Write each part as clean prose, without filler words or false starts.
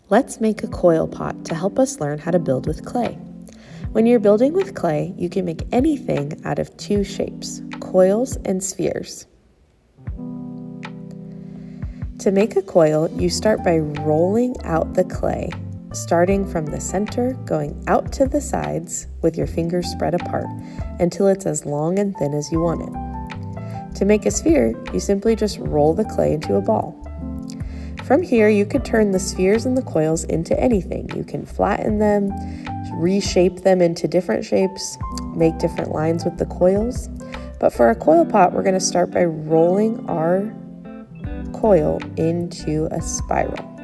Let's make a coil pot to help us learn how to build with clay. When you're building with clay, you can make anything out of two shapes, coils and spheres. To make a coil, you start by rolling out the clay, starting from the center, going out to the sides with your fingers spread apart until it's as long and thin as you want it. To make a sphere, you simply just roll the clay into a ball. From here, you could turn the spheres and the coils into anything. You can flatten them, reshape them into different shapes, make different lines with the coils. But for a coil pot, we're going to start by rolling our coil into a spiral.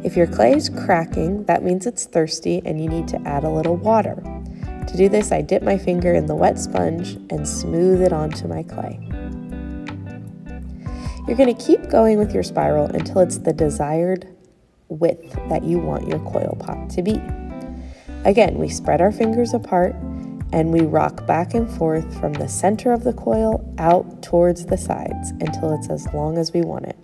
If your clay is cracking, that means it's thirsty and you need to add a little water. To do this, I dip my finger in the wet sponge and smooth it onto my clay. You're going to keep going with your spiral until it's the desired width that you want your coil pot to be. Again, we spread our fingers apart and we rock back and forth from the center of the coil out towards the sides until it's as long as we want it.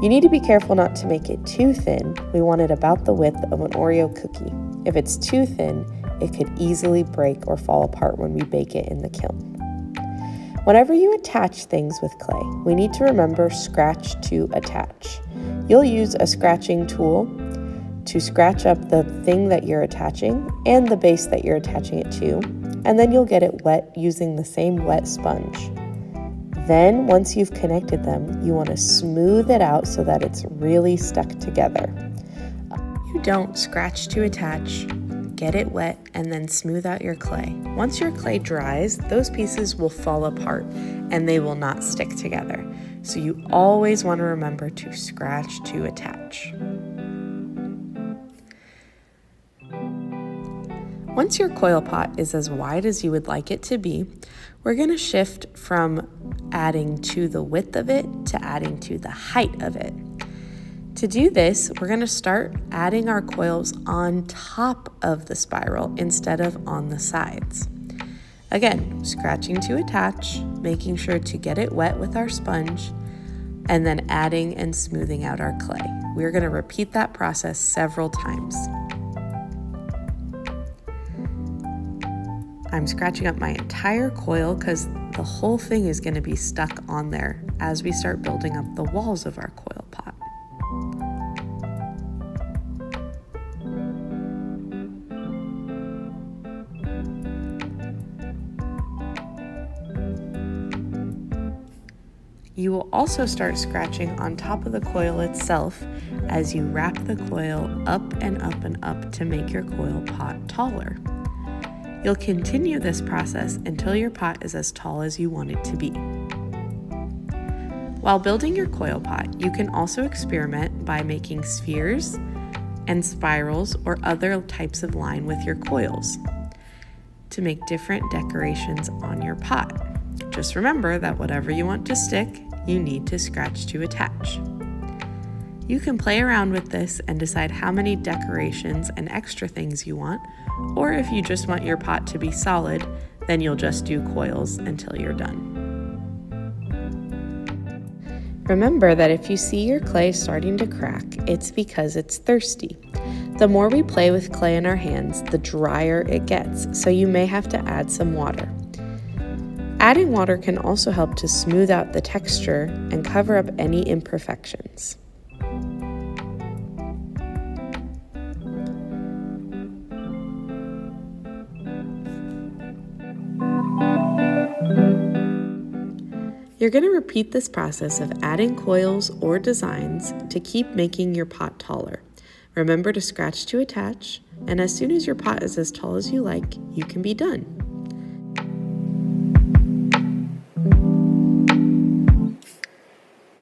You need to be careful not to make it too thin. We want it about the width of an Oreo cookie. If it's too thin, it could easily break or fall apart when we bake it in the kiln. Whenever you attach things with clay, we need to remember scratch to attach. You'll use a scratching tool to scratch up the thing that you're attaching and the base that you're attaching it to, and then you'll get it wet using the same wet sponge. Then, once you've connected them, you want to smooth it out so that it's really stuck together. You don't scratch to attach, get it wet, and then smooth out your clay. Once your clay dries, those pieces will fall apart and they will not stick together. So you always want to remember to scratch to attach. Once your coil pot is as wide as you would like it to be, we're going to shift from adding to the width of it to adding to the height of it. To do this, we're going to start adding our coils on top of the spiral instead of on the sides. Again, scratching to attach, making sure to get it wet with our sponge, and then adding and smoothing out our clay. We're going to repeat that process several times. I'm scratching up my entire coil because the whole thing is going to be stuck on there as we start building up the walls of our coil pot. You will also start scratching on top of the coil itself as you wrap the coil up and up and up to make your coil pot taller. You'll continue this process until your pot is as tall as you want it to be. While building your coil pot, you can also experiment by making spheres and spirals or other types of line with your coils to make different decorations on your pot. Just remember that whatever you want to stick, you need to scratch to attach. You can play around with this and decide how many decorations and extra things you want, or if you just want your pot to be solid, then you'll just do coils until you're done. Remember that if you see your clay starting to crack, it's because it's thirsty. The more we play with clay in our hands, the drier it gets, so you may have to add some water. Adding water can also help to smooth out the texture and cover up any imperfections. You're going to repeat this process of adding coils or designs to keep making your pot taller. Remember to scratch to attach, and as soon as your pot is as tall as you like, you can be done.